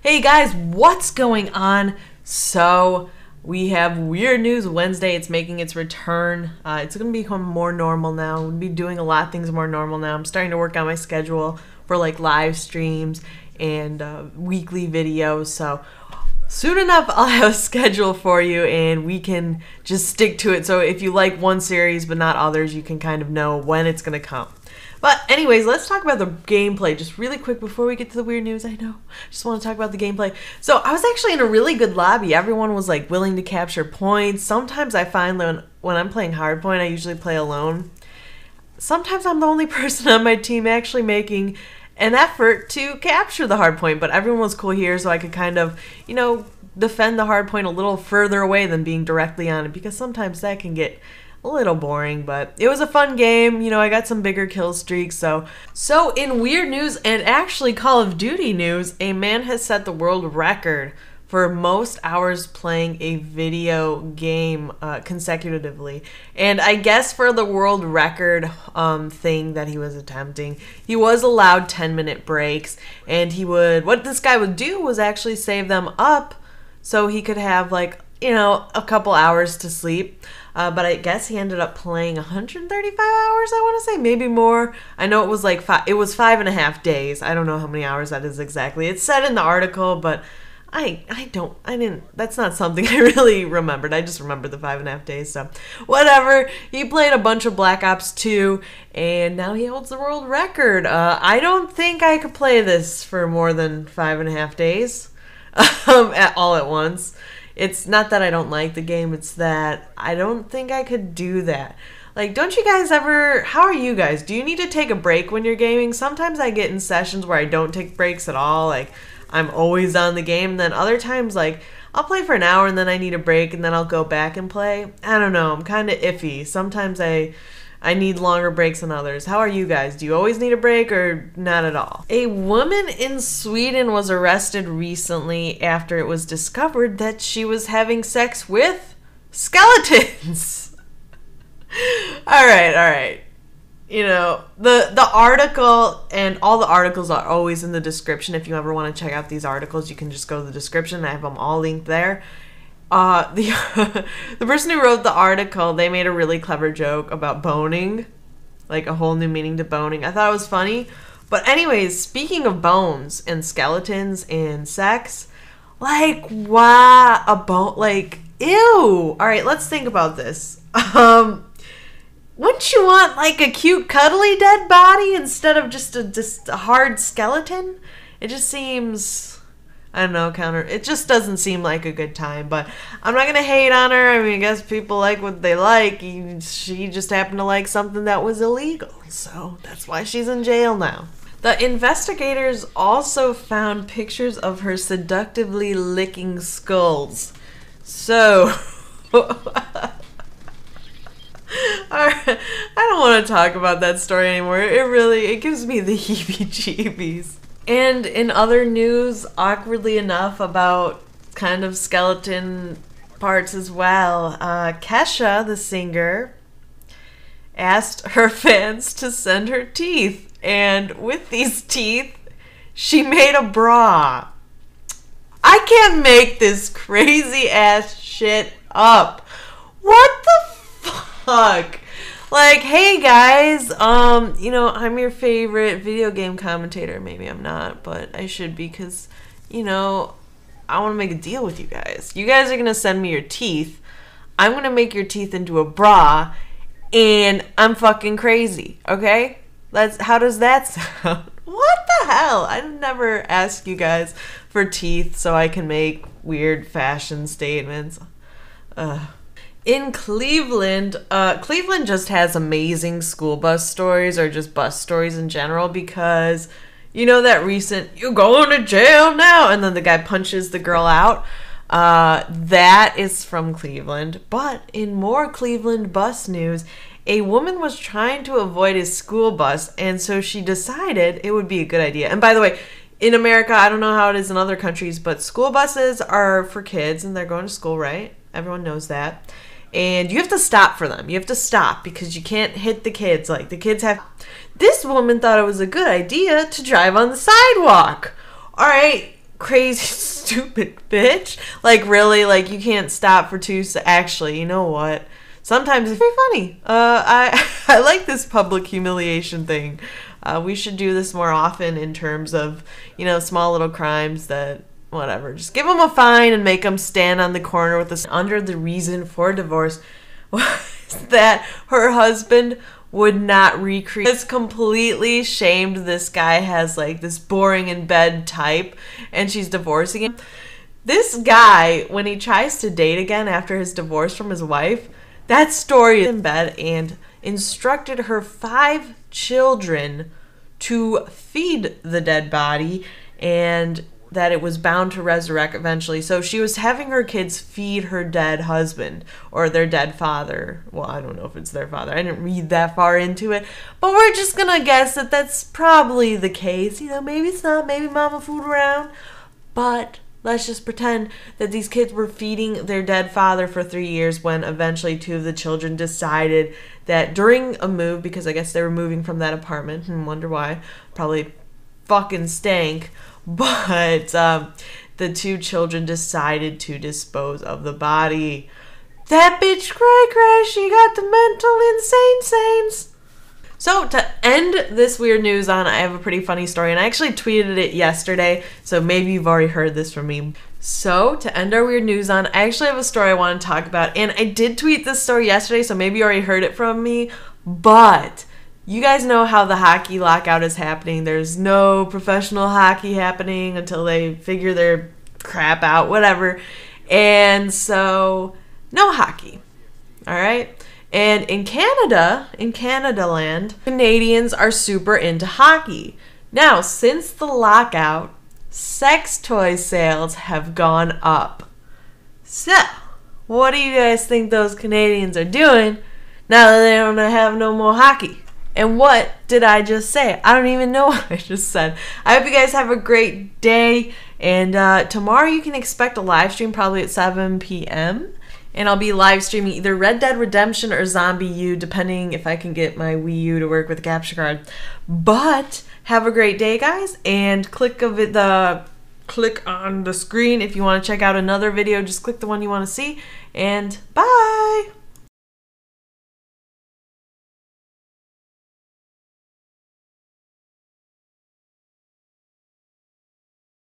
Hey guys, what's going on? So, we have Weird News Wednesday. It's making its return. It's going to become more normal now. I'm going to be doing a lot of things more normal now. I'm starting to work on my schedule for like live streams and weekly videos. So, soon enough, I'll have a schedule for you and we can just stick to it. So, if you like one series but not others, you can kind of know when it's going to come. But anyways, let's talk about the gameplay just really quick before we get to the weird news. I know. Just want to talk about the gameplay. So I was actually in a really good lobby. Everyone was like willing to capture points. Sometimes I find that when I'm playing hardpoint, I usually play alone. Sometimes I'm the only person on my team actually making an effort to capture the hardpoint. But everyone was cool here, so I could kind of, you know, defend the hardpoint a little further away than being directly on it. Because sometimes that can get a little boring, but it was a fun game. You know, I got some bigger kill streaks. So in weird news and actually Call of Duty news, a man has set the world record for most hours playing a video game consecutively. And I guess for the world record thing that he was attempting, he was allowed 10-minute breaks, and what this guy would do was actually save them up so he could have, like, you know, a couple hours to sleep. But I guess he ended up playing 135 hours, I want to say, maybe more. I know it was like it was 5.5 days. I don't know how many hours that is exactly. It's said in the article, but I didn't, that's not something I really remembered. I just remembered the 5.5 days, so whatever. He played a bunch of Black Ops 2, and now he holds the world record. I don't think I could play this for more than 5.5 days all at once. It's not that I don't like the game, it's that I don't think I could do that. Like, don't you guys ever, how are you guys? Do you need to take a break when you're gaming? Sometimes I get in sessions where I don't take breaks at all, like, I'm always on the game. And then other times, like, I'll play for an hour and then I need a break and then I'll go back and play. I don't know, I'm kind of iffy. Sometimes I need longer breaks than others. How are you guys? Do you always need a break or not at all? A woman in Sweden was arrested recently after it was discovered that she was having sex with skeletons. All right. You know, the article, and all the articles are always in the description. If you ever want to check out these articles, you can just go to the description. I have them all linked there. The person who wrote the article, they made a really clever joke about boning, like a whole new meaning to boning. I thought it was funny. But anyways, speaking of bones and skeletons and sex, like, wow, a bone, like, ew. All right, let's think about this. Wouldn't you want like a cute, cuddly dead body instead of just a hard skeleton? It just seems, I don't know, it just doesn't seem like a good time, but I'm not going to hate on her. I mean, I guess people like what they like. She just happened to like something that was illegal, so that's why she's in jail now. The investigators also found pictures of her seductively licking skulls. So, I don't want to talk about that story anymore. It gives me the heebie-jeebies. And in other news, awkwardly enough, about kind of skeleton parts as well, Kesha, the singer, asked her fans to send her teeth. And with these teeth, she made a bra. I can't make this crazy ass shit up. What the fuck? Like, hey guys, you know, I'm your favorite video game commentator. Maybe I'm not, but I should be, because, you know, I want to make a deal with you guys. You guys are going to send me your teeth. I'm going to make your teeth into a bra, and I'm fucking crazy, okay? How does that sound? What the hell? I've never asked you guys for teeth so I can make weird fashion statements. In Cleveland, Cleveland just has amazing school bus stories, or just bus stories in general, because, you know, that recent, "you're going to jail now," and then the guy punches the girl out. That is from Cleveland. But in more Cleveland bus news, a woman was trying to avoid a school bus, and so she decided it would be a good idea. And by the way, in America, I don't know how it is in other countries, but school buses are for kids, and they're going to school, right? Everyone knows that. And you have to stop for them. You have to stop because you can't hit the kids. Like, the kids have... This woman thought it was a good idea to drive on the sidewalk. All right, crazy, stupid bitch. Like, really? Like, you can't stop for actually, you know what? Sometimes it's very funny. I like this public humiliation thing. We should do this more often in terms of, small little crimes that, whatever. Just give them a fine and make them stand on the corner with us. Under the reason for divorce was that her husband would not recreate. It's completely shamed this guy has like this boring in bed type and she's divorcing him. This guy, when he tries to date again after his divorce from his wife, that story is in bed and instructed her 5 children to feed the dead body and that it was bound to resurrect eventually. So she was having her kids feed her dead husband or their dead father. Well, I don't know if it's their father. I didn't read that far into it. But we're just going to guess that that's probably the case. Maybe it's not. Maybe mama fooled around. But let's just pretend that these kids were feeding their dead father for 3 years when eventually 2 of the children decided that during a move, because I guess they were moving from that apartment, wonder why, probably fucking stank, but the 2 children decided to dispose of the body. That bitch cray, she got the mental insane. So to end this weird news on, I have a pretty funny story, and I actually tweeted it yesterday, so maybe you've already heard this from me. So to end our weird news on, I actually have a story I want to talk about, and I did tweet this story yesterday, so maybe you already heard it from me, but you guys know how the hockey lockout is happening. There's no professional hockey happening until they figure their crap out, whatever. And so, no hockey. All right? And in Canada land, Canadians are super into hockey. Now, since the lockout, sex toy sales have gone up. So, what do you guys think those Canadians are doing now that they don't have no more hockey? And what did I just say? I don't even know what I just said. I hope you guys have a great day. And tomorrow you can expect a live stream probably at 7 p.m. And I'll be live streaming either Red Dead Redemption or Zombie U, depending if I can get my Wii U to work with the capture card. But have a great day, guys. And click on the screen if you want to check out another video. Just click the one you want to see. And bye!